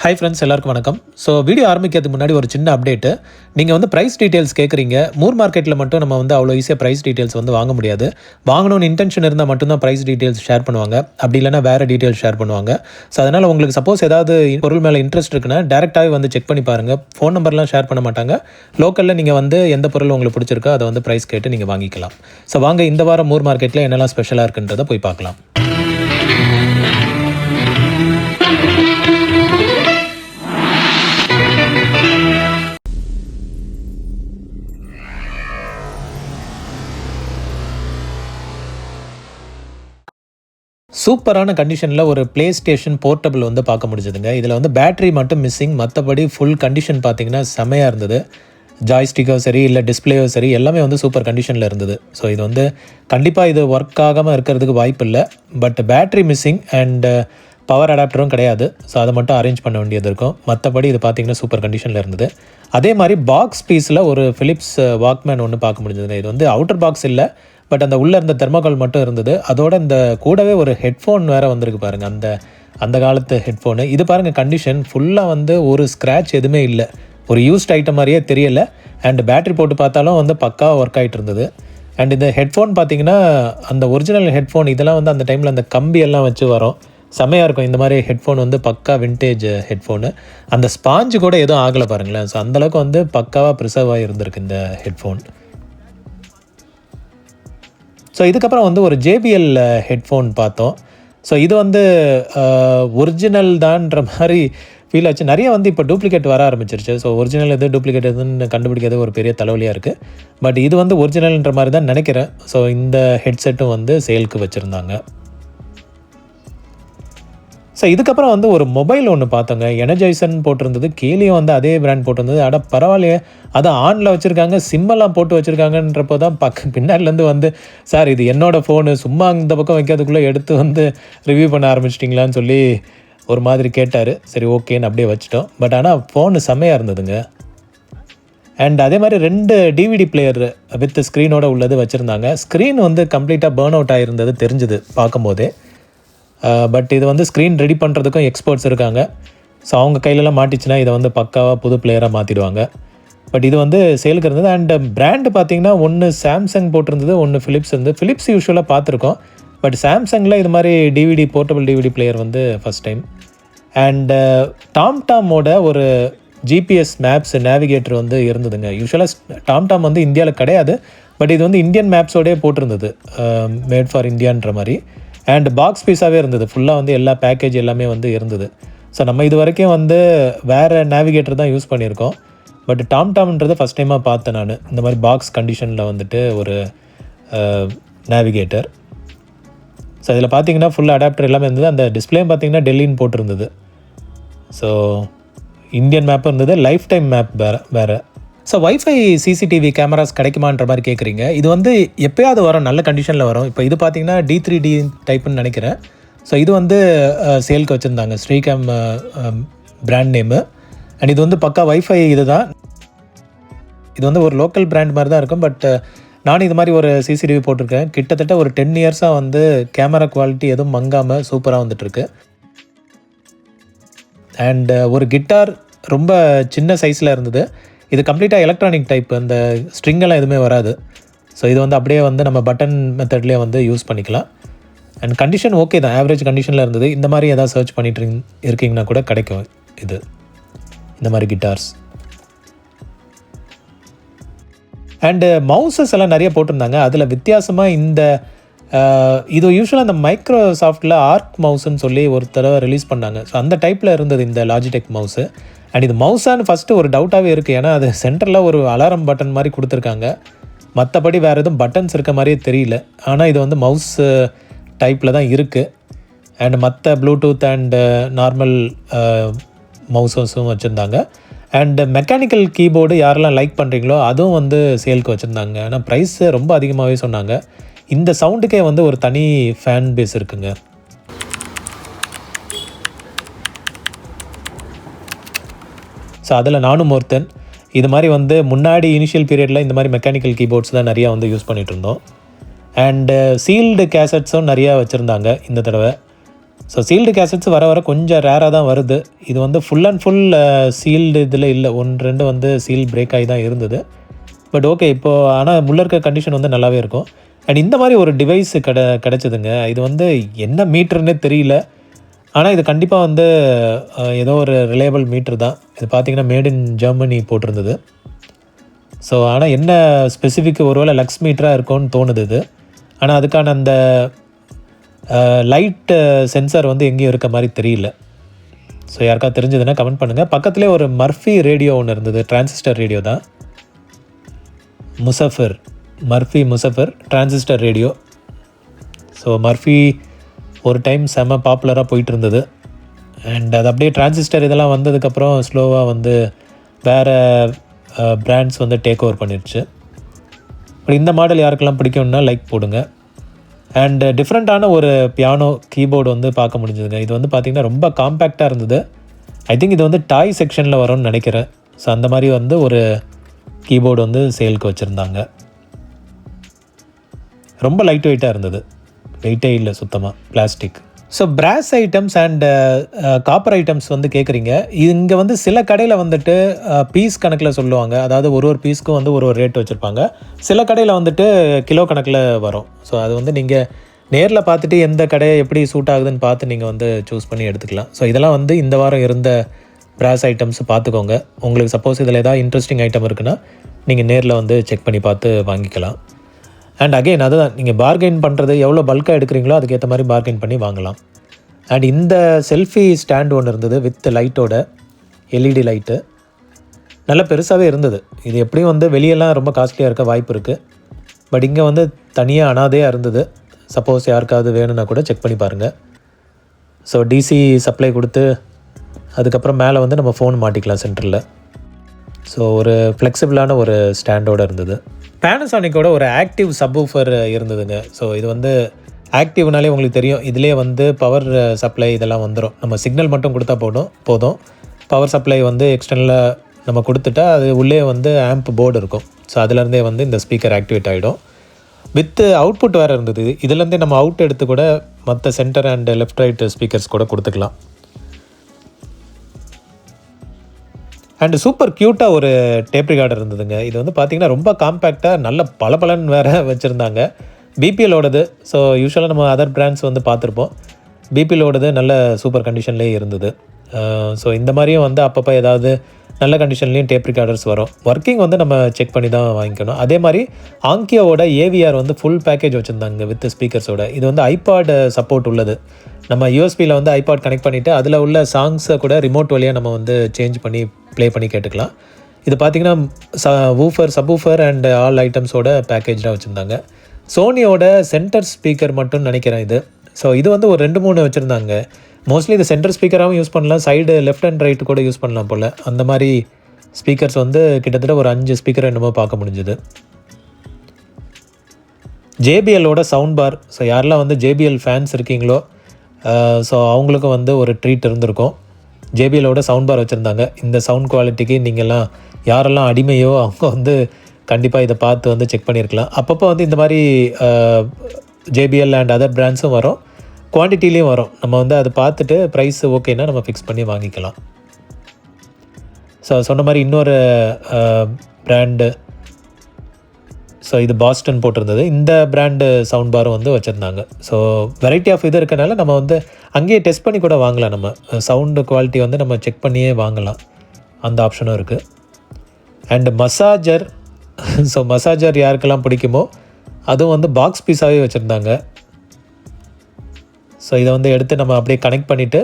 Hi friends, எல்லாருக்கும் வணக்கம். Video ஆரம்பிக்கிறதுக்கு முன்னாடி ஒரு சின்ன அப்டேட்டு. நீங்கள் வந்து ப்ரைஸ் டீட்டெயில்ஸ் கேட்குறீங்க. மூர் மார்க்கெட்டில் மட்டும் நம்ம வந்து அவ்வளோ ஈஸியாக ப்ரைஸ் டீட்டெயில்ஸ் வந்து வாங்க முடியாது. வாங்கணும்னு இன்டென்ஷன் இருந்தால் மட்டும்தான் ப்ரைஸ் டீட்டெயில்ஸ் ஷேர் பண்ணுவாங்க. அப்படி இல்லைனா வேறு டீட்டெயில்ஸ் ஷேர் பண்ணுவாங்க. அதனால் உங்களுக்கு சப்போஸ் ஏதாவது பொருள் மேலே இன்ட்ரெஸ்ட் இருக்குன்னா டேரெக்டாகவே வந்து செக் பண்ணி பாருங்கள். ஃபோன் நம்பர்லாம் ஷேர் பண்ண மாட்டாங்க. லோக்கலில் நீங்கள் வந்து எந்த பொருள் உங்களுக்கு பிடிச்சிருக்கோ அதை வந்து ப்ரைஸ் கேட்டு நீங்கள் வாங்கிக்கலாம். வாங்க இந்த வாரம் மூர் மார்க்கெட்டில் என்னெல்லாம் ஸ்பெஷலாக இருக்குன்றதை போய் பார்க்கலாம். சூப்பரான கண்டிஷனில் ஒரு ப்ளே ஸ்டேஷன் போர்ட்டபிள் வந்து பார்க்க முடிஞ்சதுங்க. இதில் வந்து பேட்டரி மட்டும் மிஸ்ஸிங், மற்றபடி ஃபுல் கண்டிஷன் பார்த்திங்கன்னா செமையாக இருந்தது. ஜாய்ஸ்டிக்கோ சரி இல்லை டிஸ்பிளேயோ சரி எல்லாமே வந்து சூப்பர் கண்டிஷனில் இருந்தது. இது வந்து கண்டிப்பாக இது ஒர்க் ஆகாமல் இருக்கிறதுக்கு வாய்ப்பு இல்லை. But battery missing and power அடாப்டரும் கிடையாது. அதை மட்டும் அரேஞ்ச் பண்ண வேண்டியது இருக்கும். மற்றபடி இது பார்த்திங்கன்னா சூப்பர் கண்டிஷனில் இருந்தது. அதே மாதிரி பாக்ஸ் பீஸில் ஒரு ஃபிலிப்ஸ் வாக்மேன் ஒன்று பார்க்க முடிஞ்சதுங்க. இது வந்து அவுட்டர் பாக்ஸ் இல்லை, பட் அந்த உள்ளே இருந்த தெர்மோகால் மட்டும் இருந்தது. அதோட இந்த கூடவே ஒரு ஹெட்ஃபோன் வேறு வந்திருக்கு பாருங்கள், அந்த காலத்து ஹெட்ஃபோனு. இது பாருங்கள், கண்டிஷன் ஃபுல்லாக வந்து ஒரு ஸ்க்ராட்ச் எதுவுமே இல்லை. ஒரு யூஸ்ட் ஐட்டம் மாதிரியே தெரியலை. அண்ட் பேட்ரி போட்டு பார்த்தாலும் வந்து பக்காவாக ஒர்க் ஆகிட்டு இருந்தது. அண்ட் இந்த ஹெட்ஃபோன் பார்த்திங்கன்னா அந்த ஒரிஜினல் ஹெட்ஃபோன் இதெல்லாம் வந்து அந்த டைமில் அந்த கம்பியெல்லாம் வச்சு வரும், செம்மையாக இருக்கும். இந்த மாதிரி ஹெட்ஃபோன் வந்து பக்கா வின்டேஜ் ஹெட்ஃபோனு. அந்த ஸ்பாஞ்சு கூட எதுவும் ஆகலை பாருங்களேன். அந்தளவுக்கு வந்து பக்காவாக ப்ரிசர்வ் ஆகி இருந்திருக்கு இந்த ஹெட்ஃபோன். இதுக்கப்புறம் வந்து ஒரு JBL ஹெட்ஃபோன் பார்த்தோம். இது வந்து ஒரிஜினல் தான்ற மாதிரி ஃபீல் ஆச்சு. நிறைய வந்து இப்போ டூப்ளிகேட் வர ஆரம்பிச்சிருச்சு. ஒரிஜினல் எது டூப்ளிகேட் எதுன்னு கண்டுபிடிக்கிறது ஒரு பெரிய தலைவலியாக இருக்குது. பட் இது வந்து ஒரிஜினல்ன்ற மாதிரி தான் நினைக்கிறேன். இந்த ஹெட்செட்டும் வந்து சேலுக்கு வச்சுருந்தாங்க. இதுக்கப்புறம் வந்து ஒரு மொபைல் ஒன்று பார்த்தோங்க. எனர்ஜைசன் போட்டிருந்தது, கீழேயும் வந்து அதே பிராண்ட் போட்டிருந்தது. பரவாயில்லையே, அதை ஆனில் வச்சுருக்காங்க, சிம்மெல்லாம் போட்டு வச்சுருக்காங்கன்றப்போ தான் பின்னாடிலேருந்து வந்து, சார் இது என்னோடய ஃபோனு, சும்மா இந்த பக்கம் வைக்கிறதுக்குள்ளே எடுத்து வந்து ரிவ்யூ பண்ண ஆரம்பிச்சிட்டிங்களான்னு சொல்லி ஒரு மாதிரி கேட்டார். சரி ஓகேன்னு அப்படியே வச்சுட்டோம். பட் ஆனால் ஃபோனு செம்மையாக இருந்ததுங்க. அண்ட் அதே மாதிரி 2 DVD பிளேயர் வித் ஸ்க்ரீனோட உள்ளது வச்சுருந்தாங்க. ஸ்க்ரீன் வந்து கம்ப்ளீட்டாக பேர்ன் அவுட் ஆகிருந்தது தெரிஞ்சுது பார்க்கும்போதே. பட் இது வந்து ஸ்க்ரீன் ரெடி பண்ணுறதுக்கும் எக்ஸ்பர்ட்ஸ் இருக்காங்க. அவங்க கையிலலாம் மாட்டிச்சுன்னா இதை வந்து பக்காவாக புது பிளேயராக மாற்றிடுவாங்க. பட் இது வந்து சேலுக்கு இருந்தது. அண்ட் பிராண்டு பார்த்திங்கன்னா ஒன்று சாம்சங் போட்டிருந்தது, ஒன்று ஃபிலிப்ஸ் இருந்தது. ஃபிலிப்ஸ் யூஸ்வலாக பார்த்துருக்கோம், பட் சாம்சங்கில் இது மாதிரி போர்ட்டபிள் DVD பிளேயர் வந்து ஃபஸ்ட் டைம். அண்டு டாம்டாமோட ஒரு GPS மேப்ஸ் நேவிகேட்டர் வந்து இருந்ததுங்க. யூஸ்வலாக டாம்டாம் வந்து இந்தியாவில் கிடையாது, பட் இது வந்து இந்தியன் மேப்ஸோடய போட்டிருந்தது, மேட் ஃபார் இந்தியான்ற மாதிரி. அண்ட் பாக்ஸ் பீஸாகவே இருந்தது. ஃபுல்லாக வந்து எல்லா பேக்கேஜ் எல்லாமே வந்து இருந்தது. நம்ம இது வரைக்கும் வந்து வேறு நேவிகேட்டர் தான் யூஸ் பண்ணியிருக்கோம். பட் டாம்ன்றது ஃபஸ்ட் டைமாக பார்த்தேன் நான். இந்த மாதிரி பாக்ஸ் கண்டிஷனில் வந்துட்டு ஒரு நேவிகேட்டர். இதில் பார்த்தீங்கன்னா ஃபுல் அடாப்டர் எல்லாமே இருந்தது. அந்த டிஸ்பிளேயும் பார்த்தீங்கன்னா டெல்லின்னு போட்டிருந்தது. இந்தியன் மேப்பும் இருந்தது, லைஃப் டைம் மேப் வேறு. வைஃபை CCTV கேமராஸ் கிடைக்குமான்ற மாதிரி கேட்குறீங்க. இது வந்து எப்போயாவது வரும், நல்ல கண்டிஷனில் வரும். இப்போ இது பார்த்திங்கன்னா D3D டைப்புன்னு நினைக்கிறேன். இது வந்து சேலுக்கு வச்சுருந்தாங்க, ஸ்ரீகேம் பிராண்ட் நேமு. அண்ட் இது வந்து பக்கா வைஃபை இது தான். இது வந்து ஒரு லோக்கல் பிராண்ட் மாதிரி தான் இருக்கும். பட் நானும் இது மாதிரி ஒரு CCTV போட்டிருக்கேன். கிட்டத்தட்ட ஒரு 10 இயர்ஸாக வந்து கேமரா குவாலிட்டி எதுவும் மங்காமல் சூப்பராக வந்துட்டுருக்கு. அண்ட் ஒரு கிட்டார் ரொம்ப சின்ன சைஸில் இருந்தது. இது கம்ப்ளீட்டாக எலக்ட்ரானிக் டைப், அந்த ஸ்ட்ரிங்கெல்லாம் எதுவுமே வராது. இது வந்து அப்படியே வந்து நம்ம பட்டன் மெத்தட்லேயே வந்து யூஸ் பண்ணிக்கலாம். அண்ட் கண்டிஷன் ஓகே தான், ஆவரேஜ் கண்டிஷனில் இருந்தது. இந்த மாதிரி எதாவது சர்ச் பண்ணிட்டு இருக்கீங்கன்னா கூட கிடைக்கும் இது, இந்த மாதிரி கிட்டார்ஸ். அண்டு மவுசஸ் எல்லாம் நிறைய போட்டிருந்தாங்க. அதில் வித்தியாசமாக இது யூஸ்வலாக அந்த மைக்ரோசாஃப்டில் ஆர்க் மவுஸ்ன்னு சொல்லி ஒரு தடவை ரிலீஸ் பண்ணாங்க. அந்த டைப்பில் இருந்தது இந்த லாஜிடெக் மவுஸு. அண்ட் இது மவுஸான்னு ஃபஸ்ட்டு ஒரு டவுட்டாகவே இருக்குது. ஏன்னா அது சென்டரில் ஒரு அலாரம் பட்டன் மாதிரி கொடுத்துருக்காங்க. மற்றபடி வேறு எதுவும் பட்டன்ஸ் இருக்க மாதிரியே தெரியல. ஆனால் இது வந்து மவுஸ் டைப்பில் தான் இருக்குது. அண்ட் மற்ற ப்ளூடூத் அண்டு நார்மல் மவுஸஸும் வச்சுருந்தாங்க. அண்டு மெக்கானிக்கல் கீபோர்டு யாரெல்லாம் லைக் பண்ணுறீங்களோ அதுவும் வந்து சேலுக்கு வச்சுருந்தாங்க. ஆனால் ப்ரைஸு ரொம்ப அதிகமாகவே சொன்னாங்க. இந்த சவுண்டுக்கே வந்து ஒரு தனி ஃபேன் பேஸ் இருக்குங்க. அதில் நானும் ஒருத்தன். இது மாதிரி வந்து முன்னாடி இனிஷியல் பீரியடில் இந்த மாதிரி மெக்கானிக்கல் கீபோர்ட்ஸ் தான் நிறையா வந்து யூஸ் பண்ணிகிட்டு இருந்தோம். அண்டு சீல்டு கேசட்ஸும் நிறையா வச்சுருந்தாங்க இந்த தடவை. ஸோ சீல்டு கேசட்ஸ் வர வர கொஞ்சம் ரேராக தான் வருது. இது வந்து ஃபுல் அண்ட் ஃபுல் சீல்டு இதில் இல்லை, 1-2 வந்து சீல் பிரேக் ஆகி தான் இருந்தது. பட் ஓகே, இப்போது ஆனால் முள்ள இருக்க கண்டிஷன் வந்து நல்லாவே இருக்கும். அண்ட் இந்த மாதிரி ஒரு டிவைஸ் கிடச்சிதுங்க. இது வந்து என்ன மீட்டர்னே தெரியல. ஆனால் இது கண்டிப்பாக வந்து ஏதோ ஒரு ரிலையபிள் மீட்ரு தான். இது பார்த்திங்கன்னா மேட் இன் ஜெர்மனி போட்டிருந்தது. ஸோ ஆனால் என்ன ஸ்பெசிஃபிக் ஒருவேளை லக்ஸ் மீட்டராக இருக்கும்னு தோணுது இது. ஆனால் அதுக்கான அந்த லைட் சென்சார் வந்து எங்கேயும் இருக்க மாதிரி தெரியல. ஸோ யாருக்காவது தெரிஞ்சதுன்னா கமெண்ட் பண்ணுங்கள். பக்கத்துலேயே ஒரு மர்ஃபி ரேடியோ ஒன்று இருந்தது, டிரான்சிஸ்டர் ரேடியோ தான். Murphy Muzaffar transistor radio. So Murphy ஒரு டைம் செம்ம பாப்புலராக போயிட்டு இருந்தது. அண்ட் அது அப்படியே டிரான்சிஸ்டர் இதெல்லாம் வந்ததுக்கப்புறம் ஸ்லோவாக வந்து வேறு பிராண்ட்ஸ் வந்து டேக் ஓவர் பண்ணிடுச்சு. பட் இந்த மாடல் யாருக்கெல்லாம் பிடிக்கும்னா லைக் போடுங்க. அண்ட் டிஃப்ரெண்ட்டான ஒரு பியானோ கீபோர்டு வந்து பார்க்க முடிஞ்சதுங்க. இது வந்து பார்த்திங்கன்னா ரொம்ப காம்பேக்டாக இருந்தது. ஐ திங்க் இது வந்து டாய் செக்ஷனில் வரும்னு நினைக்கிறேன். ஸோ அந்த மாதிரி வந்து ஒரு கீபோர்டு வந்து சேலுக்கு வச்சுருந்தாங்க. ரொம்ப லைட் வெயிட்டாக இருந்தது, வெயிட்டே இல்லை சுத்தமாக, plastic. So brass items and copper items வந்து கேட்குறீங்க. இங்கே வந்து சில கடையில் வந்துட்டு பீஸ் கணக்கில் சொல்லுவாங்க. அதாவது ஒரு பீஸ்க்கும் வந்து ஒரு ரேட் வச்சுருப்பாங்க. சில கடையில் வந்துட்டு கிலோ கணக்கில் வரும். ஸோ அது வந்து நீங்கள் நேரில் பார்த்துட்டு எந்த கடையை எப்படி சூட் ஆகுதுன்னு பார்த்து நீங்கள் வந்து சூஸ் பண்ணி எடுத்துக்கலாம். ஸோ இதெல்லாம் வந்து இந்த வாரம் இருந்த பிராஸ் ஐட்டம்ஸ் பார்த்துக்கோங்க. உங்களுக்கு சப்போஸ் இதில் ஏதாவது இன்ட்ரெஸ்டிங் ஐட்டம் இருக்குன்னா நீங்கள் நேரில் வந்து செக் பண்ணி பார்த்து வாங்கிக்கலாம். அண்ட் அகெயின் அதுதான், நீங்கள் பார்கெயின் பண்ணுறது எவ்வளோ பல்காக எடுக்கிறீங்களோ அதுக்கேற்ற மாதிரி பார்கெயின் பண்ணி வாங்கலாம். அண்ட் இந்த செல்ஃபி ஸ்டாண்ட் ஒன்று இருந்தது வித் லைட்டோட, எல்இடி லைட்டு, நல்லா பெருசாகவே இருந்தது. இது எப்படியும் வந்து வெளியெல்லாம் ரொம்ப காஸ்ட்லியாக இருக்க வாய்ப்பு இருக்குது. பட் இங்கே வந்து தனியாக அனாதையாக இருந்தது. சப்போஸ் யாருக்காவது வேணும்னா கூட செக் பண்ணி பாருங்கள். ஸோ டிசி சப்ளை கொடுத்து அதுக்கப்புறம் மேலே வந்து நம்ம ஃபோன் மாட்டிக்கலாம் சென்டரில். ஸோ ஒரு ஃப்ளெக்சிபிளான ஒரு ஸ்டாண்டோடு இருந்தது. பேனசானிக்கோட ஒரு ஆக்டிவ் சப்வூஃபர் இருந்ததுங்க. ஸோ இது வந்து ஆக்டிவ்னாலே உங்களுக்கு தெரியும், இதிலே வந்து பவர் சப்ளை இதெல்லாம் வந்துடும். நம்ம சிக்னல் மட்டும் கொடுத்தா போதும். பவர் சப்ளை வந்து எக்ஸ்டர்னலாக நம்ம கொடுத்துட்டா அது உள்ளே வந்து ஆம்ப் போர்டு இருக்கும். ஸோ அதுலேருந்தே வந்து இந்த ஸ்பீக்கர் ஆக்டிவேட் ஆகிடும். வித் அவுட்புட் வேறு இருந்தது. இதுலேருந்தே நம்ம அவுட் எடுத்து கூட மற்ற centre and left right speakers கூட கொடுத்துக்கலாம். அண்டு சூப்பர் க்யூட்டாக ஒரு டேப் ரிகார்டர் இருந்ததுங்க. இது வந்து பார்த்திங்கன்னா ரொம்ப காம்பேக்டாக நல்ல பலபலன் வேறு வச்சுருந்தாங்க. பிபிஎலோடது. ஸோ யூஸ்வலாக நம்ம அதர் பிராண்ட்ஸ் வந்து பார்த்துருப்போம். பிபிஎலோடது நல்ல சூப்பர் கண்டிஷன்லேயே இருந்தது. ஸோ இந்த மாதிரியும் வந்து அப்பப்போ ஏதாவது நல்ல கண்டிஷன்லேயும் டேப் ரிகார்டர்ஸ் வரும். ஒர்க்கிங் வந்து நம்ம செக் பண்ணி தான் வாங்கிக்கணும். அதே மாதிரி ஆங்கியோவோட ஏவிஆர் வந்து ஃபுல் பேக்கேஜ் வச்சுருந்தாங்க வித் ஸ்பீக்கர்ஸோட. இது வந்து ஐபாட் சப்போர்ட் உள்ளது. நம்ம யூஎஸ்பியில் வந்து ஐபாட் கனெக்ட் பண்ணிவிட்டு அதில் உள்ள சாங்ஸை கூட ரிமோட் வழியாக நம்ம வந்து சேஞ்ச் பண்ணி ப்ளே பண்ணி கேட்டுக்கலாம். இது பார்த்திங்கன்னா சப்வூஃபர் அண்ட் ஆல் ஐட்டம்ஸோட பேக்கேஜாக வச்சுருந்தாங்க. சோனியோட சென்டர் ஸ்பீக்கர் மட்டும் நினைக்கிறேன் இது. ஸோ இது வந்து ஒரு 2-3 வச்சுருந்தாங்க. மோஸ்ட்லி இது சென்டர் ஸ்பீக்கராகவும் யூஸ் பண்ணலாம், சைடு லெஃப்ட் அண்ட் ரைட்டு கூட யூஸ் பண்ணலாம் போல். அந்த மாதிரி ஸ்பீக்கர்ஸ் வந்து கிட்டத்தட்ட ஒரு 5 ஸ்பீக்கர் என்னமோ பார்க்க முடிஞ்சுது. ஜேபிஎல்லோட சவுண்ட் பார். ஸோ யாரெல்லாம் வந்து ஜேபிஎல் ஃபேன்ஸ் இருக்கீங்களோ ஸோ அவங்களுக்கும் வந்து ஒரு ட்ரீட் இருந்திருக்கும். ஜேபிஎலோட சவுண்ட் பார் வச்சுருந்தாங்க. இந்த சவுண்ட் குவாலிட்டிக்கு நீங்கள்லாம் யாரெல்லாம் அடிமையோ அவங்க வந்து கண்டிப்பாக இதை பார்த்து வந்து செக் பண்ணியிருக்கலாம். அப்பப்போ வந்து இந்த மாதிரி ஜேபிஎல் அண்ட் அதர் பிராண்ட்ஸும் வரும், குவான்டிட்டிலையும் வரும். நம்ம வந்து அதை பார்த்துட்டு ப்ரைஸ் ஓகேன்னா நம்ம ஃபிக்ஸ் பண்ணி வாங்கிக்கலாம். ஸோ சொன்ன மாதிரி இன்னொரு பிராண்டு, ஸோ இது பாஸ்டன் போட்டிருந்தது. இந்த பிராண்டு சவுண்ட் பாரும் வந்து வச்சுருந்தாங்க. ஸோ வெரைட்டி ஆஃப் இது இருக்கனால நம்ம வந்து அங்கேயே டெஸ்ட் பண்ணி கூட வாங்கலாம். நம்ம சவுண்டு குவாலிட்டி வந்து நம்ம செக் பண்ணியே வாங்கலாம், அந்த ஆப்ஷனும் இருக்குது. And massager. ஸோ மசாஜர் யாருக்கெல்லாம் பிடிக்குமோ அதுவும் வந்து பாக்ஸ் பீஸாகவே வச்சுருந்தாங்க. ஸோ இதை வந்து எடுத்து நம்ம அப்படியே கனெக்ட் பண்ணிவிட்டு,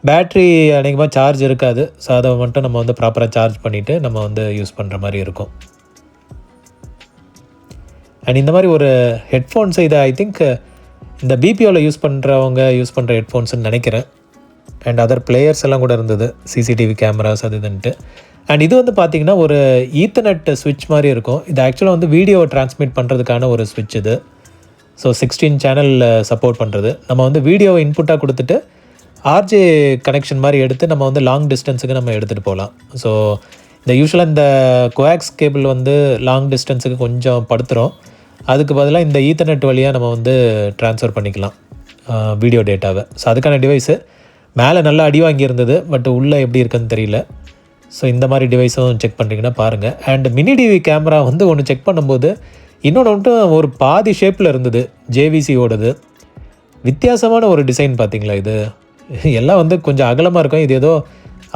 பேட்ரி அநேகமாக சார்ஜ் இருக்காது. ஸோ அதை மட்டும் நம்ம வந்து ப்ராப்பராக சார்ஜ் பண்ணிவிட்டு நம்ம வந்து யூஸ் பண்ணுற மாதிரி இருக்கும். அண்ட் இந்த மாதிரி ஒரு ஹெட்ஃபோன்ஸு, இதை ஐ திங்க் இந்த பிபிஓவில் யூஸ் பண்ணுற ஹெட்ஃபோன்ஸ்னு நினைக்கிறேன். அண்ட் அதர் பிளேயர்ஸ் எல்லாம் கூட இருந்தது, சிசிடிவி கேமராஸ் அது இதுன்ட்டு. அண்ட் இது வந்து பார்த்திங்கன்னா ஒரு ஈத்தர்நெட் ஸ்விட்ச் மாதிரி இருக்கும். இது ஆக்சுவலாக வந்து வீடியோ ட்ரான்ஸ்மிட் பண்ணுறதுக்கான ஒரு ஸ்விட்ச் இது. ஸோ 16 சேனல் சப்போர்ட் பண்ணுறது. நம்ம வந்து வீடியோ இன்புட்டாக கொடுத்துட்டு ஆர்ஜே கனெக்ஷன் மாதிரி எடுத்து நம்ம வந்து லாங் டிஸ்டன்ஸுக்கு நம்ம எடுத்துகிட்டு போகலாம். ஸோ இந்த யூஸ்வலாக இந்த கோஆக்ஸ் கேபிள் வந்து லாங் டிஸ்டன்ஸுக்கு கொஞ்சம் படுத்துகிறோம். அதுக்கு பதிலாக இந்த ஈத்தர்நெட் வழியாக நம்ம வந்து ட்ரான்ஸ்ஃபர் பண்ணிக்கலாம். வீடியோ டேட்டாவை. ஸோ அதுக்கான டிவைஸு மேலே நல்லா அடி வாங்கியிருந்தது, பட் உள்ளே எப்படி இருக்குன்னு தெரியல. ஸோ இந்த மாதிரி டிவைஸும் செக் பண்ணுறீங்கன்னா பாருங்கள். அண்ட் மினி டிவி கேமரா வந்து ஒன்று செக் பண்ணும்போது இன்னொன்று மட்டும் ஒரு பாதி ஷேப்பில் இருந்தது, ஜேவிசியோடது. வித்தியாசமான ஒரு டிசைன் பார்த்தீங்களா இது? எல்லாம் வந்து கொஞ்சம் அகலமாக இருக்கும், இது ஏதோ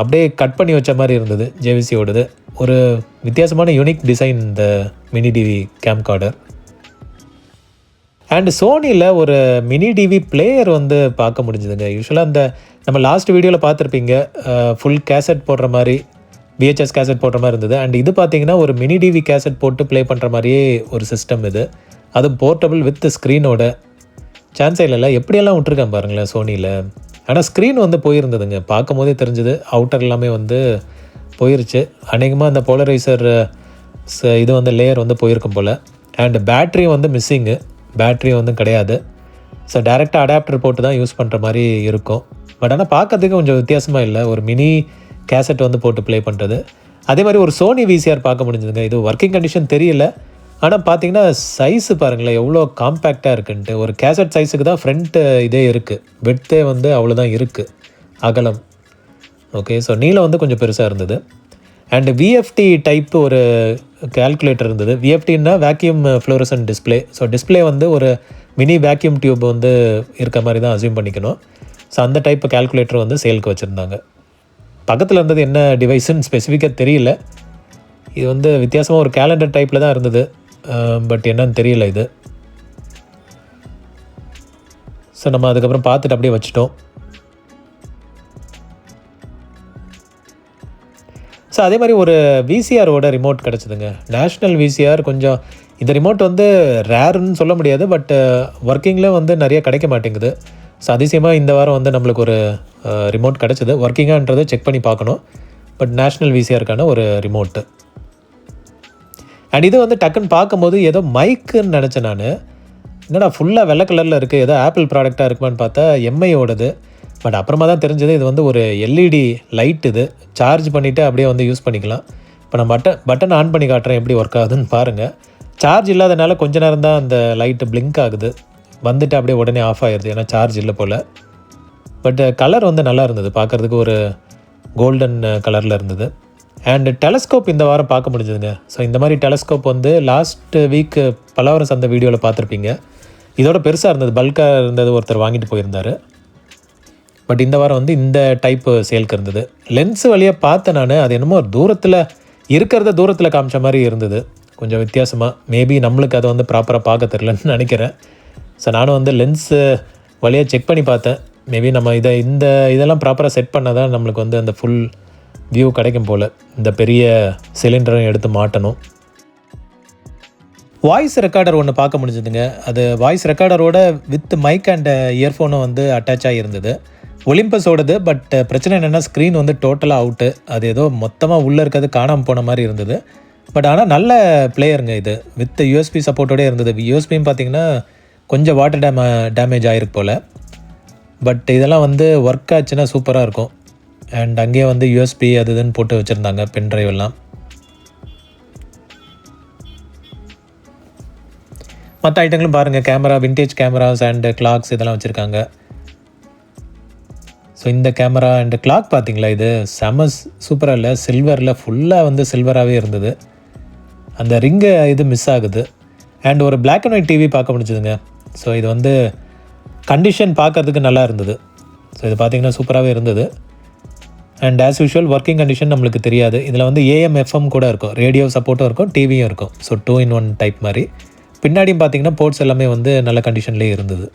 அப்படியே கட் பண்ணி வச்ச மாதிரி இருந்தது ஜேவிசியோடது. ஒரு வித்தியாசமான யூனிக் டிசைன் இந்த மினி டிவி கேம்கார்டர். அண்ட் சோனியில் ஒரு மினி டிவி பிளேயர் வந்து பார்க்க முடிஞ்சுதுங்க. யூஸ்வலாக அந்த நம்ம லாஸ்ட் வீடியோவில் பார்த்துருப்பீங்க, ஃபுல் கேசட் போடுற மாதிரி, விஹெச்எஸ் கேசட் போடுற மாதிரி இருந்தது. அண்ட் இது பார்த்தீங்கன்னா ஒரு மினி டிவி கேசட் போட்டு ப்ளே பண்ணுற மாதிரியே ஒரு சிஸ்டம் இது. அதுவும் போர்ட்டபிள் வித் ஸ்க்ரீனோட. சான்ஸே இல்லைல்ல, எப்படியெல்லாம் விட்ருக்கேன் பாருங்களேன் சோனியில். ஆனால் ஸ்க்ரீன் வந்து போயிருந்ததுங்க, பார்க்கும் போதே தெரிஞ்சுது. அவுட்டர் எல்லாமே வந்து போயிருச்சு. அநேகமாக அந்த போலரைசர் இது வந்து லேயர் வந்து போயிருக்கும் போல். அண்ட் பேட்ரி வந்து மிஸ்ஸிங்கு, பேட்ரி வந்து கிடையாது. ஸோ டேரெக்டாக அடாப்டர் போட்டு தான் யூஸ் பண்ணுற மாதிரி இருக்கும். பட் ஆனால் பார்க்கறதுக்கு கொஞ்சம் வித்தியாசமாக இல்லை, ஒரு மினி கேசட் வந்து போட்டு ப்ளே பண்ணுறது. அதே மாதிரி ஒரு சோனி விசிஆர் பார்க்க முடிஞ்சதுங்க. இது ஒர்க்கிங் கண்டிஷன் தெரியல, ஆனால் பார்த்தீங்கன்னா சைஸு பாருங்களேன் எவ்வளோ காம்பேக்டாக இருக்குன்ட்டு. ஒரு கேசட் சைஸுக்கு தான் ஃப்ரண்ட்டு இதே இருக்குது, விட்த்தே வந்து அவ்வளோதான் இருக்குது, அகலம். ஓகே, ஸோ நீளம் வந்து கொஞ்சம் பெருசாக இருந்தது. அண்டு விஎஃப்டி டைப்பு ஒரு கால்குலேட்டர் இருந்தது. விஎஃப்டின்னா vacuum fluorescent display. So display வந்து ஒரு மினி வேக்யூம் டியூப் வந்து இருக்க மாதிரி தான் அசியூம் பண்ணிக்கணும். ஸோ அந்த டைப்பு கால்குலேட்டர் வந்து சேலுக்கு வச்சுருந்தாங்க. பக்கத்தில் இருந்தது என்ன டிவைஸுன்னு ஸ்பெசிஃபிக்காக தெரியல. இது வந்து வித்தியாசமாக ஒரு கேலண்டர் டைப்பில் தான் இருந்தது, பட் என்னன்னு தெரியல இது. ஸோ நம்ம அதுக்கப்புறம் பார்த்துட்டு அப்படியே வச்சுட்டோம். ஸோ அதே மாதிரி ஒரு விசிஆரோட ரிமோட் கிடச்சிதுங்க, நேஷ்னல் விசிஆர். கொஞ்சம் இந்த ரிமோட் வந்து ரேருன்னு சொல்ல முடியாது, பட் ஒர்க்கிங்கில் வந்து நிறைய கிடைக்க மாட்டேங்குது. ஸோ அதிசயமாக இந்த வாரம் வந்து நம்மளுக்கு ஒரு ரிமோட் கிடச்சிது. ஒர்க்கிங்கான்றதை செக் பண்ணி பார்க்கணும், பட் நேஷ்னல் விசிஆருக்கான ஒரு ரிமோட்டு. அண்ட் இது வந்து டக்குன்னு பார்க்கும்போது ஏதோ மைக்குன்னு நினச்சேன் நான். என்னடா ஃபுல்லாக வெள்ளை கலரில் இருக்குது, ஏதோ ஆப்பிள் ப்ராடக்டாக இருக்குமான்னு பார்த்தா எம்ஐயோடது. பட் அப்புறமா தான் தெரிஞ்சது இது வந்து ஒரு எல்இடி லைட். இது சார்ஜ் பண்ணிவிட்டு அப்படியே வந்து யூஸ் பண்ணிக்கலாம். இப்போ நான் பட்டன் ஆன் பண்ணி காட்டுறேன் எப்படி ஒர்க் ஆகுதுன்னு பாருங்கள். சார்ஜ் இல்லாதனால கொஞ்ச நேரம் தான் அந்த லைட்டு பிளிங்க் ஆகுது, வந்துட்டு அப்படியே உடனே ஆஃப் ஆகிடுது, ஏன்னா சார்ஜ் இல்லை போல். பட் கலர் வந்து நல்லா இருந்தது, பார்க்குறதுக்கு ஒரு கோல்டன் கலரில் இருந்தது. அண்டு டெலஸ்கோப் இந்த வாரம் பார்க்க முடிஞ்சதுங்க. ஸோ இந்த மாதிரி டெலஸ்கோப் வந்து லாஸ்ட் வீக் பலவரம் சந்தை வீடியோவில் பார்த்துருப்பீங்க. இதோட பெருசாக இருந்தது, பல்காக இருந்தது, ஒருத்தர் வாங்கிட்டு போயிருந்தார். பட் இந்த வாரம் வந்து இந்த டைப்பு சேலுக்கு இருந்தது. லென்ஸ் வழியாக பார்த்தேன் நான், அது என்னமோ தூரத்தில் காமிச்ச மாதிரி இருந்தது, கொஞ்சம் வித்தியாசமாக. மேபி நம்மளுக்கு அதை வந்து ப்ராப்பராக பார்க்க தெரிலன்னு நினைக்கிறேன். ஸோ நானும் வந்து லென்ஸு வழியாக செக் பண்ணி பார்த்தேன். மேபி நம்ம இதெல்லாம் ப்ராப்பராக செட் பண்ணால் தான் நம்மளுக்கு வந்து அந்த ஃபுல் வியூ கிடைக்கும் போல். இந்த பெரிய சிலிண்டரை எடுத்து மாட்டணும். வாய்ஸ் ரெக்கார்டர் ஒன்று பார்க்க முடிஞ்சதுங்க. அது வாய்ஸ் ரெக்கார்டரோட வித் மைக் அண்ட் இயர்ஃபோனும் வந்து அட்டாச் ஆகியிருந்தது. ஒலிம்பஸோடது. பட் பிரச்சனை என்னென்னா ஸ்க்ரீன் வந்து டோட்டலாக அவுட்டு. அது ஏதோ மொத்தமாக உள்ளே இருக்கிறது காணாமல் போன மாதிரி இருந்தது. பட் ஆனால் நல்ல பிளேயருங்க இது, வித் யூஎஸ்பி சப்போர்ட்டோடே இருந்தது. யூஎஸ்பியும் பார்த்திங்கன்னா கொஞ்சம் வாட்டர் டேமேஜ் ஆகிருக்கு போல். பட் இதெல்லாம் வந்து ஒர்க் ஆச்சுன்னா சூப்பராக இருக்கும். அண்ட் அங்கேயே வந்து யூஎஸ்பி அது இதுன்னு போட்டு வச்சுருந்தாங்க, பென் ட்ரைவ் எல்லாம். மற்ற ஐட்டங்களும் பாருங்கள், camera, vintage cameras and clocks இதெல்லாம் வச்சுருக்காங்க. ஸோ இந்த கேமரா அண்டு கிளாக் பார்த்திங்களா, இது செம சூப்பராக இல்லை, சில்வரில் ஃபுல்லாக வந்து சில்வராகவே இருந்தது. அந்த ரிங்கு இது மிஸ் ஆகுது. அண்ட் ஒரு பிளாக் அண்ட் ஒயிட் டிவி பார்க்க முடிஞ்சதுங்க. ஸோ இது வந்து கண்டிஷன் பார்க்குறதுக்கு நல்லா இருந்தது. ஸோ இது பார்த்திங்கன்னா சூப்பராகவே இருந்தது. And as usual working condition நம்மளுக்கு தெரியாது. இதில் வந்து AM FM கூட இருக்கும், ரேடியோ சப்போர்ட்டும் இருக்கும், டிவியும் இருக்கும். ஸோ 2-in-1 டைப் மாதிரி. பின்னாடியும் பார்த்திங்கன்னா போர்ட்ஸ் எல்லாமே வந்து நல்ல கண்டிஷன்லேயே இருந்தது.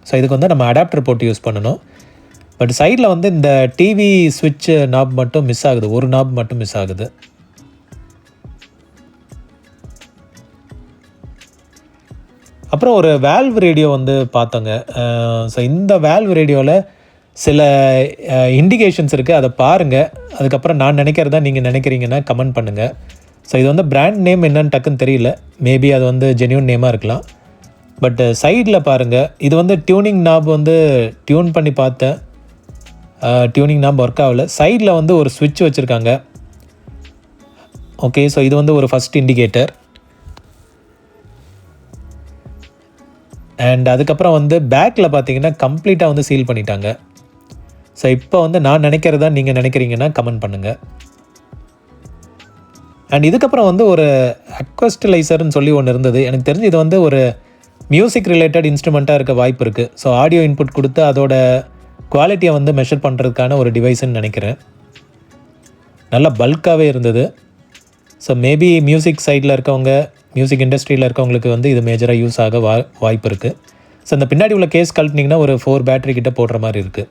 ஸோ இதுக்கு வந்து நம்ம அடாப்டர் போட்டு யூஸ் பண்ணணும். பட் சைடில் வந்து இந்த டிவி ஸ்விட்ச் நாப் மட்டும் மிஸ் ஆகுது, ஒரு நாப் மட்டும் மிஸ் ஆகுது. அப்புறம் ஒரு வேல்வ் ரேடியோ வந்து பார்த்தோங்க. ஸோ இந்த வேல்வ் ரேடியோவில் சில இண்டிகேஷன்ஸ் இருக்குது, அதை பாருங்கள். அதுக்கப்புறம் நான் நினைக்கிறதா நீங்கள் நினைக்கிறீங்கன்னா கமெண்ட் பண்ணுங்கள். ஸோ இது வந்து பிராண்ட் நேம் என்னன்னு டக்குன்னு தெரியல, மேபி அது வந்து ஜென்யூன் நேமாக இருக்கலாம். பட் சைடில் பாருங்கள், இது வந்து டியூனிங் நாப் வந்து டியூன் பண்ணி பார்த்தேன், டியூனிங் நாப் ஒர்க் ஆகலை. சைடில் வந்து ஒரு ஸ்விட்ச் வச்சுருக்காங்க. ஓகே, ஸோ இது வந்து ஒரு ஃபஸ்ட் இண்டிகேட்டர். அண்ட் அதுக்கப்புறம் வந்து பேக்கில் பார்த்தீங்கன்னா கம்ப்ளீட்டாக வந்து சீல் பண்ணிட்டாங்க. ஸோ இப்போ வந்து நான் நினைக்கிறதா நீங்கள் நினைக்கிறீங்கன்னா கமெண்ட் பண்ணுங்கள். அண்ட் இதுக்கப்புறம் வந்து ஒரு அக்வஸ்டலைசர்னு சொல்லி ஒன்று இருந்தது. எனக்கு தெரிஞ்சு இது வந்து ஒரு மியூசிக் ரிலேட்டட் இன்ஸ்ட்ருமெண்ட்டாக இருக்க வாய்ப்பு இருக்குது. ஸோ ஆடியோ இன்புட் கொடுத்து அதோட குவாலிட்டியை வந்து மெஷர் பண்ணுறதுக்கான ஒரு டிவைஸ்ன்னு நினைக்கிறேன். நல்லா பல்காகவே இருந்தது. ஸோ மேபி மியூசிக் சைடில் இருக்கவங்க, மியூசிக் இண்டஸ்ட்ரியில் இருக்கவங்களுக்கு வந்து இது மேஜராக யூஸ் ஆக வாய்ப்பு இருக்குது. ஸோ அந்த பின்னாடி உள்ள கேஸ் கழட்டினீங்கன்னா ஒரு 4 பேட்டரி கிட்ட போடுற மாதிரி இருக்குது.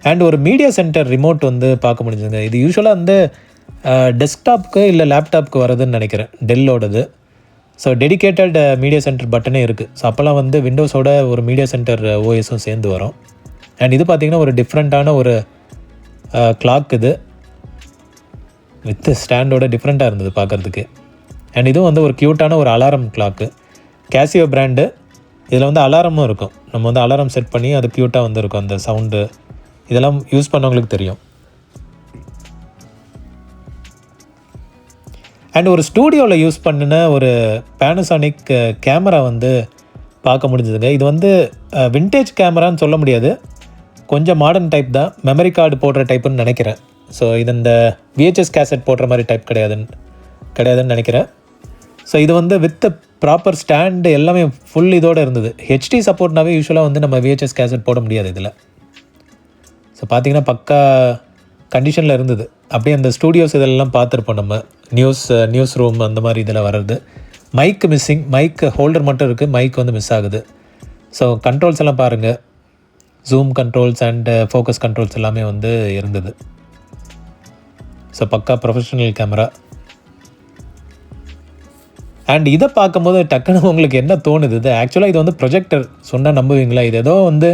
அண்ட் ஒரு மீடியா சென்டர் ரிமோட் வந்து பார்க்க முடிஞ்சுங்க. இது யூஸ்வலாக வந்து டெஸ்க்டாப்புக்கு இல்லை லேப்டாப்புக்கு வரதுன்னு நினைக்கிறேன், டெல்லோடது. ஸோ டெடிக்கேட்டட் மீடியா சென்டர் பட்டனே இருக்குது. ஸோ அப்போல்லாம் வந்து விண்டோஸோட ஒரு மீடியா சென்டர் ஓஎஸும் சேர்ந்து வரும். அண்ட் இது பார்த்திங்கன்னா ஒரு டிஃப்ரெண்ட்டான ஒரு கிளாக் இது, வித் ஸ்டாண்டோட டிஃப்ரெண்ட்டாக இருந்தது பார்க்குறதுக்கு. அண்ட் இதுவும் வந்து ஒரு க்யூட்டான ஒரு அலாரம் கிளாக்கு, கேசியோ பிராண்டு. இதில் வந்து அலாரமும் இருக்கும். நம்ம வந்து அலாரம் செட் பண்ணி அது க்யூட்டாக வந்து இருக்கும் அந்த சவுண்டு. இதெல்லாம் யூஸ் பண்ணவங்களுக்கு தெரியும். அண்ட் ஒரு ஸ்டூடியோவில் யூஸ் பண்ணின ஒரு பேனசானிக் கேமரா வந்து பார்க்க முடிஞ்சதுங்க. இது வந்து விண்டேஜ் கேமரான்னு சொல்ல முடியாது, கொஞ்சம் மாடர்ன் டைப் தான், மெமரி கார்டு போடுற டைப்புன்னு நினைக்கிறேன். ஸோ இது இந்த விஹெச்எஸ் கேசட் போடுற மாதிரி டைப் கிடையாதுன்னு நினைக்கிறேன். ஸோ இது வந்து வித் ப்ராப்பர் ஸ்டாண்டு எல்லாமே ஃபுல் இதோடு இருந்தது. ஹெச்டி சப்போர்ட்னாவே யூஸ்வலாக வந்து நம்ம விஹெச்எஸ் கேசட் போட முடியாது இதில். ஸோ பார்த்திங்கன்னா பக்கா கண்டிஷனில் இருந்தது. அப்படியே அந்த ஸ்டூடியோஸ் இதெல்லாம் பார்த்துருப்போம் நம்ம, நியூஸ் ரூம் அந்த மாதிரி இதில் வர்றது. மைக் மிஸ்ஸிங், மைக் ஹோல்டர் மட்டும் இருக்குது, மைக் வந்து மிஸ் ஆகுது. ஸோ கண்ட்ரோல்ஸ் எல்லாம் பாருங்கள், zoom controls and focus controls எல்லாமே வந்து இருந்தது. ஸோ பக்கா ப்ரொஃபஷனல் கேமரா. அண்ட் இதை பார்க்கும்போது டக்குன்னு உங்களுக்கு என்ன தோணுது? இது ஆக்சுவலாக இது வந்து ப்ரொஜெக்டர் சொன்னால் நம்புவீங்களா? இது ஏதோ வந்து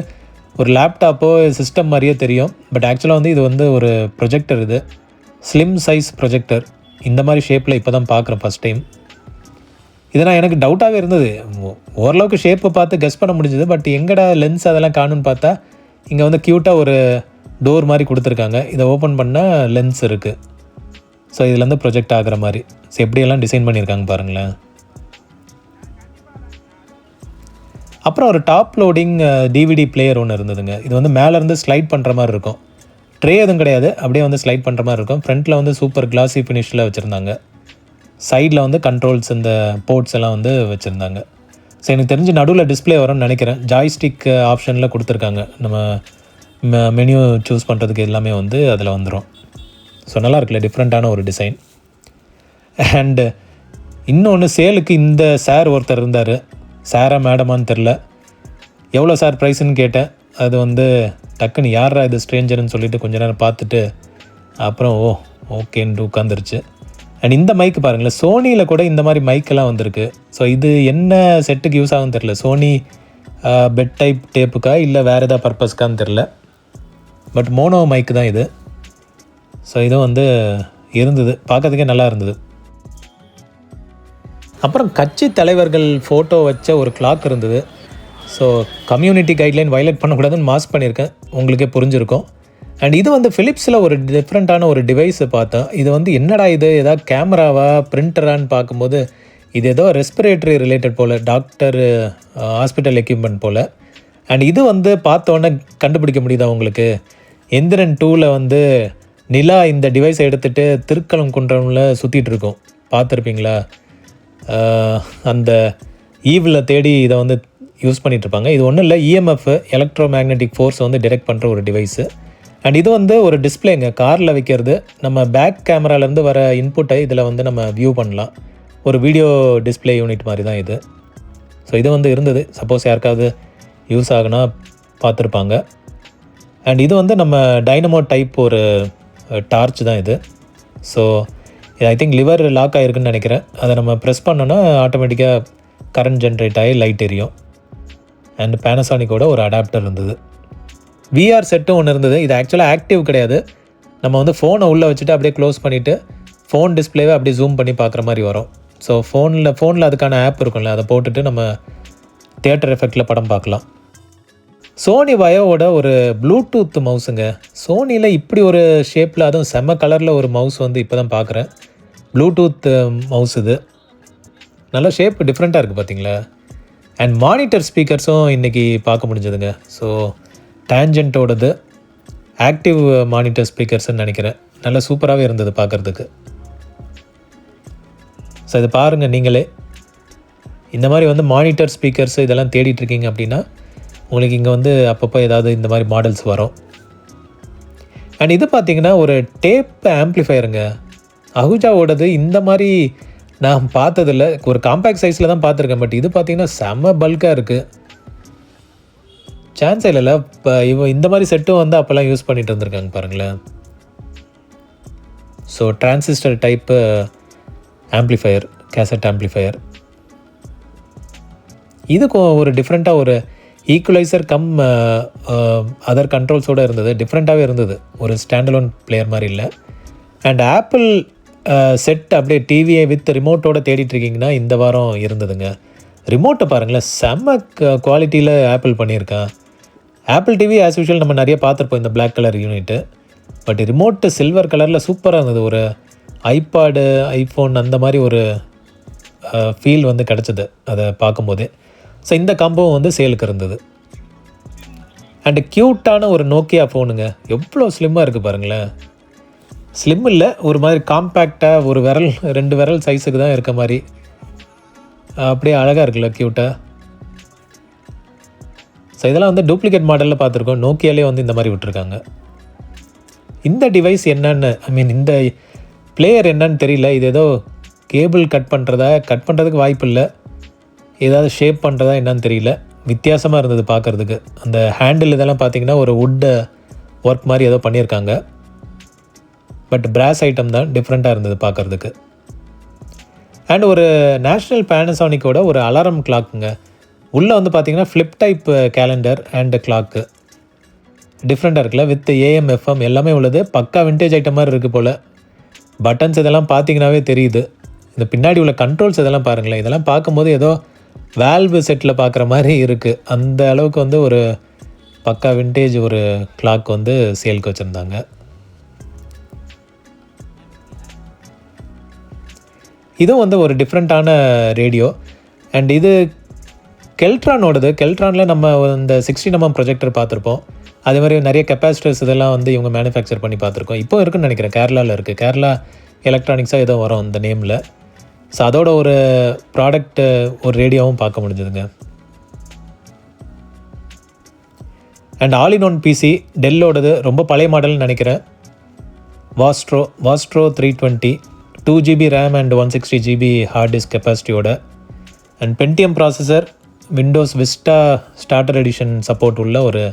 ஒரு லேப்டாப்போ சிஸ்டம் மாதிரியே தெரியும். பட் ஆக்சுவலாக வந்து இது வந்து ஒரு ப்ரொஜெக்டர். இது ஸ்லிம் சைஸ் ப்ரொஜெக்டர். இந்த மாதிரி ஷேப்பில் இப்போ தான் பார்க்குறேன் ஃபஸ்ட் டைம். இதெல்லாம் எனக்கு டவுட்டாகவே இருந்தது. ஓரளவுக்கு ஷேப்பை பார்த்து கெஸ் பண்ண முடிஞ்சது. பட் எங்கடா லென்ஸ் அதெல்லாம் காணுன்னு பார்த்தா இங்கே வந்து க்யூட்டாக ஒரு டோர் மாதிரி கொடுத்துருக்காங்க. இதை ஓப்பன் பண்ணால் லென்ஸ் இருக்குது. ஸோ இதுலேருந்து ப்ரொஜெக்ட் ஆகிற மாதிரி. ஸோ எப்படியெல்லாம் டிசைன் பண்ணியிருக்காங்க பாருங்களேன். அப்புறம் ஒரு டாப் லோடிங் டிவிடி பிளேயர் ஒன்று இருந்ததுங்க. இது வந்து மேலேருந்து ஸ்லைட் பண்ணுற மாதிரி இருக்கும். ட்ரே எதுவும் கிடையாது, அப்படியே வந்து ஸ்லைட் பண்ணுற மாதிரி இருக்கும். ஃப்ரண்ட்டில் வந்து சூப்பர் கிளாஸி ஃபினிஷில் வச்சுருந்தாங்க. சைடில் வந்து கண்ட்ரோல்ஸ், இந்த போர்ட்ஸ் எல்லாம் வந்து வச்சுருந்தாங்க. ஸோ எனக்கு தெரிஞ்சு நடுவில் டிஸ்பிளே வரும்னு நினைக்கிறேன். ஜாய்ஸ்டிக் ஆப்ஷனில் கொடுத்துருக்காங்க. நம்ம மெனு சூஸ் பண்ணுறதுக்கு எல்லாமே வந்து அதில் வந்துடும். ஸோ நல்லா இருக்குல்ல, டிஃப்ரெண்ட்டான ஒரு டிசைன். அண்டு இன்னொன்று சேலுக்கு இந்த சார் ஒருத்தர் இருந்தார். சாரா மேடமான்னு தெரில. எவ்வளோ சார் ப்ரைஸுன்னு கேட்டேன். அது வந்து டக்குன்னு யாரா இது ஸ்ட்ரேஞ்சர்னு சொல்லிட்டு கொஞ்ச நேரம் பார்த்துட்டு அப்புறம் ஓகேன்ட்டு உட்காந்துருச்சு. அண்ட் இந்த மைக்கு பாருங்களேன், சோனியில் கூட இந்த மாதிரி மைக்கெல்லாம் வந்திருக்கு. ஸோ இது என்ன செட்டுக்கு யூஸ் ஆகும்னு தெரில. சோனி பெட் டைப் டேப்புக்கா இல்லை வேறு ஏதாவது பர்பஸ்க்கான்னு தெரில. பட் மோனோ மைக்கு தான் இது. ஸோ இதுவும் வந்து இருந்தது, பார்க்கறதுக்கே நல்லா இருந்தது. அப்புறம் கட்சி தலைவர்கள் ஃபோட்டோ வச்ச ஒரு கிளாக் இருந்தது. ஸோ கம்யூனிட்டி கைட்லைன் வயலேட் பண்ணக்கூடாதுன்னு மாஸ்க் பண்ணியிருக்கேன், உங்களுக்கே புரிஞ்சிருக்கும். அண்ட் இது வந்து ஃபிலிப்ஸில் ஒரு டிஃப்ரெண்ட்டான ஒரு டிவைஸை பார்த்தேன். இது வந்து என்னடா இது, ஏதாவது கேமராவா பிரிண்டரான்னு பார்க்கும்போது இது ஏதோ respiratory related pole, doctor hospital equipment pole. And இது வந்து பார்த்தோன்னே கண்டுபிடிக்க முடியுதா உங்களுக்கு? எந்திரன் 2ல் வந்து நிலா இந்த டிவைஸை எடுத்துகிட்டு திருக்கலம் குன்றமில் சுற்றிட்டு இருக்கோம், பார்த்துருப்பீங்களா? அந்த ஈவில் தேடி இதை வந்து யூஸ் பண்ணிகிட்ருப்பாங்க. இது ஒன்றும் இல்லை, இஎம்எஃப், எலக்ட்ரோ மேக்னெட்டிக் ஃபோர்ஸ் வந்து டிடெக்ட் பண்ணுற ஒரு டிவைஸு. அண்ட் இது வந்து ஒரு டிஸ்பிளேங்க, காரில் வைக்கிறது. நம்ம பேக் கேமராலேருந்து வர இன்புட்டை இதில் வந்து நம்ம வியூ பண்ணலாம். ஒரு வீடியோ டிஸ்பிளே யூனிட் மாதிரி தான் இது. ஸோ இது வந்து இருந்தது, சப்போஸ் யாருக்காவது யூஸ் ஆகுனா பார்த்துருப்பாங்க. அண்ட் இது வந்து நம்ம டைனமோ டைப் ஒரு டார்ச் தான் இது. ஸோ இது ஐ திங்க் லிவர் லாக் ஆகிருக்குன்னு நினைக்கிறேன். அதை நம்ம ப்ரெஸ் பண்ணோன்னா ஆட்டோமேட்டிக்காக கரண்ட் ஜென்ரேட் ஆகி லைட் எரியும். அண்ட் பேனசானிக்கோட ஒரு அடாப்டர் இருந்தது. விஆர் செட்டும் ஒன்று இருந்தது. இது ஆக்சுவலாக ஆக்டிவ் கிடையாது. நம்ம வந்து ஃபோனை உள்ளே வச்சுட்டு அப்படியே க்ளோஸ் பண்ணிவிட்டு ஃபோன் டிஸ்பிளேவை அப்படியே ஜூம் பண்ணி பார்க்குற மாதிரி வரும். ஸோ ஃபோனில் அதுக்கான ஆப் இருக்கும்ல, அதை போட்டுட்டு நம்ம தியேட்டர் எஃபெக்டில் படம் பார்க்கலாம். சோனி வயோவோட ஒரு ப்ளூடூத் மவுஸுங்க. சோனியில் இப்படி ஒரு ஷேப்பில், அதுவும் செம்ம கலரில் ஒரு மவுஸ் வந்து இப்போ தான் பார்க்குறேன். ப்ளூடூத் மவுஸ் இது. நல்ல ஷேப் டிஃப்ரெண்ட்டாக இருக்குது பார்த்தீங்களா? அண்ட் மானிட்டர் ஸ்பீக்கர்ஸும் இன்றைக்கி பார்க்க முடிஞ்சதுங்க. ஸோ டேஞ்சன்ட்டோடது ஆக்டிவ் மானிட்டர் ஸ்பீக்கர்ஸ்ன்னு நினைக்கிறேன். நல்லா சூப்பராகவே இருந்தது பார்க்குறதுக்கு. ஸோ இது பாருங்கள் நீங்களே. இந்த மாதிரி வந்து மானிட்டர் ஸ்பீக்கர்ஸ் இதெல்லாம் தேடிட்டுருக்கீங்க அப்படின்னா உங்களுக்கு இங்கே வந்து அப்பப்போ ஏதாவது இந்த மாதிரி மாடல்ஸ் வரும். அண்ட் இது பார்த்திங்கன்னா ஒரு டேப் ஆம்ப்ளிஃபயருங்க. அஹூஜாவோடது இந்த மாதிரி நான் பார்த்ததில்ல. ஒரு காம்பேக்ட் சைஸில் தான் பார்த்துருக்கேன். பட் இது பார்த்திங்கன்னா செம்ம பல்காக இருக்குது. சான்ஸே இல்லைல்ல. இப்போ இந்த மாதிரி செட்டும் வந்து அப்போல்லாம் யூஸ் பண்ணிட்டு இருந்திருக்காங்க பாருங்களேன். So transistor type amplifier, cassette amplifier. இதுக்கும் ஒரு டிஃப்ரெண்ட்டாக ஒரு ஈக்குவலைசர் கம் அதர் கண்ட்ரோல்ஸோடு இருந்தது. டிஃப்ரெண்ட்டாகவே இருந்தது. ஒரு ஸ்டாண்டலோன் பிளேயர் மாதிரி இல்லை. அண்ட் ஆப்பிள் செட் அப்படியே டிவியை வித் ரிமோட்டோடு தேடிட்டுருக்கீங்கன்னா இந்த வாரம் இருந்ததுங்க. ரிமோட்டை பாருங்களேன், செம்ம குவாலிட்டியில் ஆப்பிள் பண்ணியிருக்கான். ஆப்பிள் டிவி ஆஸ் யூஷுவல் நம்ம நிறைய பார்த்துருப்போம் இந்த black colour unit. But remote silver கலரில் சூப்பராக இருந்தது. ஒரு ஐபாடு, ஐஃபோன் அந்த மாதிரி ஒரு ஃபீல் வந்து கிடச்சிது அதை பார்க்கும்போதே. ஸோ இந்த காம்போவும் வந்து சேலுக்கு இருந்தது. அண்டு க்யூட்டான ஒரு நோக்கியா ஃபோனுங்க. எவ்வளோ ஸ்லிம்மாக இருக்குது பாருங்களேன். ஸ்லிம் இல்லை, ஒரு மாதிரி காம்பேக்டாக, ஒரு விரல் 2 விரல் சைஸுக்கு தான் இருக்க மாதிரி அப்படியே அழகாக இருக்குல்ல, க்யூட்டாக. ஸோ இதெல்லாம் வந்து டூப்ளிகேட் மாடலில் பார்த்துருக்கோம். நோக்கியாலே வந்து இந்த மாதிரி விட்டுருக்காங்க. இந்த டிவைஸ் என்னன்னு, இந்த பிளேயர் என்னன்னு தெரியல. இது ஏதோ கேபிள் கட் பண்ணுறதுக்கு வாய்ப்பு இல்லை. ஏதாவது ஷேப் பண்ணுறதா என்னன்னு தெரியல. வித்தியாசமாக இருந்தது பார்க்குறதுக்கு. அந்த ஹேண்டில் இதெல்லாம் பார்த்திங்கன்னா ஒரு வுட் ஒர்க் மாதிரி ஏதோ பண்ணியிருக்காங்க. பட் பிராஸ் ஐட்டம் தான், டிஃப்ரெண்ட்டாக இருந்தது பார்க்குறதுக்கு. அண்ட் ஒரு நேஷ்னல் பேனசானிக்கோட ஒரு அலாரம் கிளாக்குங்க. உள்ளே வந்து பார்த்திங்கன்னா flip type calendar and clock. டிஃப்ரெண்ட்டாக இருக்குல்ல, வித் AM FM எல்லாமே உள்ளது. பக்கா விண்டேஜ் ஐட்டம் மாதிரி இருக்குது போல். பட்டன்ஸ் இதெல்லாம் பார்த்திங்கனாவே தெரியுது. இந்த பின்னாடி உள்ள கண்ட்ரோல்ஸ் இதெல்லாம் பாருங்களேன். இதெல்லாம் பார்க்கும்போது ஏதோ வேல்வு செட்டில் பார்க்குற மாதிரி இருக்குது. அந்த அளவுக்கு வந்து ஒரு பக்கா விண்டேஜ் ஒரு கிளாக் வந்து சேலுக்கு வச்சுருந்தாங்க. இதுவும் வந்து ஒரு டிஃப்ரெண்ட்டான ரேடியோ. அண்ட் இது கெல்ட்ரானோடது. கெல்ட்ரானில் நம்ம இந்த 60mm ப்ரொஜெக்டர் பார்த்துருப்போம். அதே மாதிரி நிறைய கெப்பாசிட்டர்ஸ் இதெல்லாம் வந்து இவங்க மேனுஃபேக்சர் பண்ணி பார்த்துருக்கோம். இப்போ இருக்குன்னு நினைக்கிறேன், கேரளாவில் இருக்குது. கேரளா எலக்ட்ரானிக்ஸாக ஏதோ வரும் அந்த நேமில். ஸோ அதோட ஒரு ப்ராடக்ட்டு, ஒரு ரேடியோவும் பார்க்க முடிஞ்சதுங்க. And all in one PC டெல்லோடது. ரொம்ப பழைய மாடல்னு நினைக்கிறேன். Vostro 320 2GB RAM and 160GB hard disk கெப்பாசிட்டியோட. And Pentium processor, Windows Vista starter edition support உள்ள ஒரு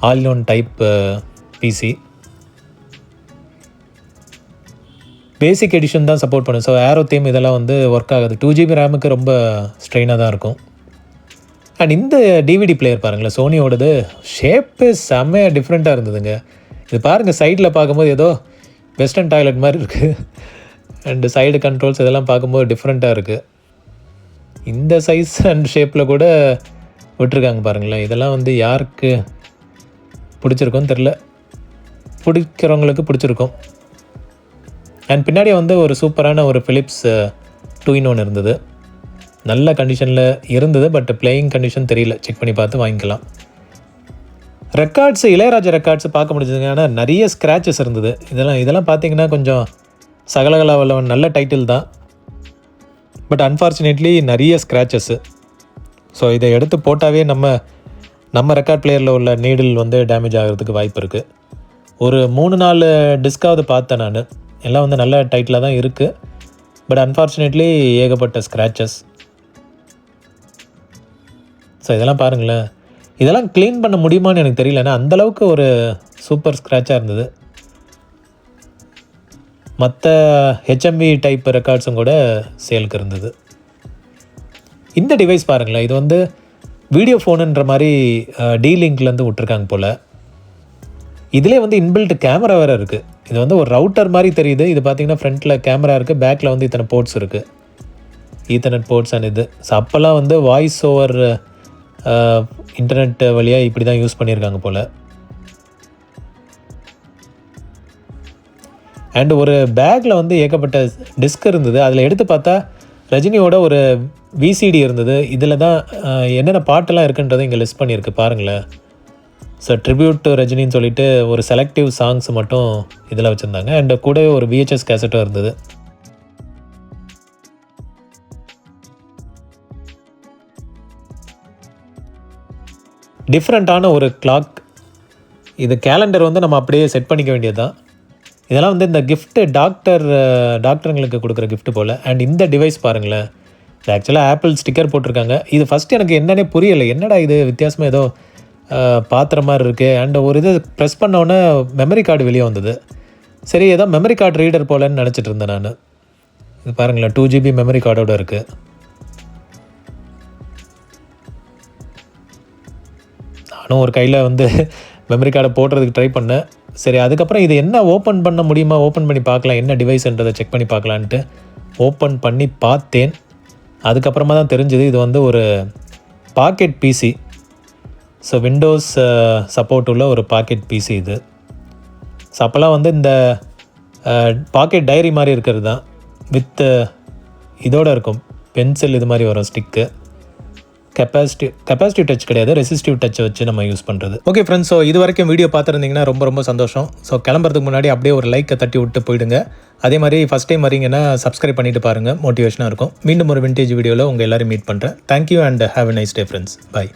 all in one type PC. Basic edition தான் சப்போர்ட் பண்ணும். ஸோ ஏரோ தீம் இதெல்லாம் வந்து ஒர்க் ஆகாது. 2GB ரேமுக்கு ரொம்ப ஸ்ட்ரெயினாக தான் இருக்கும். அண்ட் இந்த டிவிடி பிளேயர் பாருங்களேன், சோனியோடது. ஷேப்பு செம்மையாக டிஃப்ரெண்ட்டாக இருந்ததுங்க. இது பாருங்கள், சைடில் பார்க்கும்போது ஏதோ வெஸ்டர்ன் டாய்லெட் மாதிரி இருக்குது. அண்டு சைடு கண்ட்ரோல்ஸ் இதெல்லாம் பார்க்கும்போது டிஃப்ரெண்ட்டாக இருக்குது. இந்த சைஸ் அண்ட் ஷேப்பில் கூட விட்டுருக்காங்க பாருங்களேன். இதெல்லாம் வந்து யாருக்கு பிடிச்சிருக்கோன்னு தெரில. பிடிக்கிறவங்களுக்கு பிடிச்சிருக்கும். அண்ட் பின்னாடியே வந்து ஒரு சூப்பரான ஒரு ஃபிலிப்ஸ் 2-in-1 இருந்தது. நல்ல கண்டிஷனில் இருந்தது. பட் பிளேயிங் கண்டிஷன் தெரியல, செக் பண்ணி பார்த்து வாங்கிக்கலாம். ரெக்கார்ட்ஸு, இளையராஜா ரெக்கார்ட்ஸு பார்க்க முடிஞ்சதுங்க. ஆனால் நிறைய ஸ்க்ராச்சஸ் இருந்தது. இதெல்லாம் பார்த்தீங்கன்னா கொஞ்சம் சகலகலா வல்லவன் நல்ல டைட்டில் தான். பட் அன்ஃபார்ச்சுனேட்லி நிறைய ஸ்க்ராச்சஸ்ஸு. ஸோ இதை எடுத்து போட்டாவே நம்ம ரெக்கார்ட் பிளேயரில் உள்ள நீடில் வந்து டேமேஜ் ஆகிறதுக்கு வாய்ப்பு இருக்குது. ஒரு 3-4 டிஸ்காவது பார்த்தேன் நான். எல்லாம் வந்து நல்ல டைட்டிலாக தான் இருக்குது. பட் அன்ஃபார்ச்சுனேட்லி ஏகப்பட்ட ஸ்க்ராச்சஸ். ஸோ இதெல்லாம் பாருங்களேன். இதெல்லாம் க்ளீன் பண்ண முடியுமான்னு எனக்கு தெரியல. ஏன்னா அந்தளவுக்கு ஒரு சூப்பர் ஸ்க்ராட்சாக இருந்தது. மற்ற HMV டைப் ரெக்கார்ட்ஸும் கூட சேலுக்கு இருந்தது. இந்த டிவைஸ் பாருங்களேன். இது வந்து வீடியோ ஃபோனுன்ற மாதிரி D-Linkலேருந்து விட்ருக்காங்க போல். இதிலே வந்து இன்பில்ட் கேமரா வேறு இருக்குது. இது வந்து ஒரு ரவுட்டர் மாதிரி தெரியுது. இது பார்த்திங்கன்னா ஃப்ரண்ட்டில் கேமரா இருக்குது, பேக்கில் வந்து இத்தனை போர்ட்ஸ் இருக்குது, ஈத்தர்நெட் போர்ட்ஸ் அண்ட் இது. ஸோ அப்போல்லாம் வந்து வாய்ஸ் ஓவர் இன்டர்நெட் வழியாக இப்படி தான் யூஸ் பண்ணியிருக்காங்க போல். அண்டு ஒரு பேக்கில் வந்து ஏகப்பட்ட டிஸ்க் இருந்தது. அதில் எடுத்து பார்த்தா ரஜினியோட ஒரு விசிடி இருந்தது. இதில் தான் என்னென்ன பாட்டெல்லாம் இருக்குன்றதை இங்கே லிஸ்ட் பண்ணியிருக்கு பாருங்களேன். ஸோ ட்ரிபியூட் டு ரஜினின்னு சொல்லிட்டு ஒரு செலக்டிவ் சாங்ஸ் மட்டும் இதில் வச்சுருந்தாங்க. அண்ட் கூடவே ஒரு VHS கேசட்டும் இருந்தது. டிஃப்ரெண்ட்டான ஒரு கிளாக். இது கேலண்டர் வந்து நம்ம அப்படியே செட் பண்ணிக்க வேண்டியது தான். இதெல்லாம் வந்து இந்த கிஃப்ட்டு டாக்டருங்களுக்கு கொடுக்குற கிஃப்ட்டு போல். அண்ட் இந்த டிவைஸ் பாருங்களேன், இது ஆக்சுவலாக ஆப்பிள் ஸ்டிக்கர் போட்டிருக்காங்க. இது ஃபஸ்ட்டு எனக்கு என்னன்னே புரியலை, என்னடா இது வித்தியாசமாக ஏதோ பாத்திர மாதிரி இருக்குது. அண்ட் ஒரு இது ப்ரெஸ் பண்ணோன்னே மெமரி கார்டு வெளியே வந்தது. சரி, ஏதோ மெமரி கார்டு ரீடர் போலன்னு நினச்சிட்டு இருந்தேன் நான். இது பாருங்களேன், 2GB மெமரி கார்டோடு இருக்குது. நானும் ஒரு கையில் வந்து மெமரி கார்டை போடுறதுக்கு ட்ரை பண்ணேன். சரி, அதுக்கப்புறம் இது என்ன ஓப்பன் பண்ண முடியுமா, ஓப்பன் பண்ணி பார்க்கலாம், என்ன டிவைஸ்ன்றதை செக் பண்ணி பார்க்கலான்ட்டு ஓப்பன் பண்ணி பார்த்தேன். அதுக்கப்புறமா தான் தெரிஞ்சுது இது வந்து ஒரு packet PC. So Windows support உள்ள ஒரு பாக்கெட் பிசி இது. ஸோ அப்போல்லாம் வந்து இந்த பாக்கெட் டைரி மாதிரி இருக்கிறது தான், வித் இதோடு இருக்கும் பென்சில் இது மாதிரி வரும் ஸ்டிக்கு. கெப்பாசிட்டிவ் டச் கிடையாது, ரெசிஸ்டிவ் டச்சை வச்சு நம்ம யூஸ் பண்ணுறது. ஓகே ஃப்ரெண்ட்ஸ், ஸோ இது வரைக்கும் வீடியோ பார்த்துருந்தீங்கன்னா ரொம்ப சந்தோஷம். ஸோ கிளம்புறதுக்கு முன்னாடி அப்படியே ஒரு லைக்கை தட்டி விட்டு போயிடுங்க. அதே மாதிரி ஃபஸ்ட் டைம் வரீங்கன்னா சப்ஸ்கிரைப் பண்ணிவிட்டு பாருங்கள், மோட்டிவேஷனாக இருக்கும். மீண்டும் ஒரு விண்டேஜ் வீடியோவில் உங்கள் எல்லோரும் மீட் பண்ணுறேன். Thank you and have a nice day friends. By.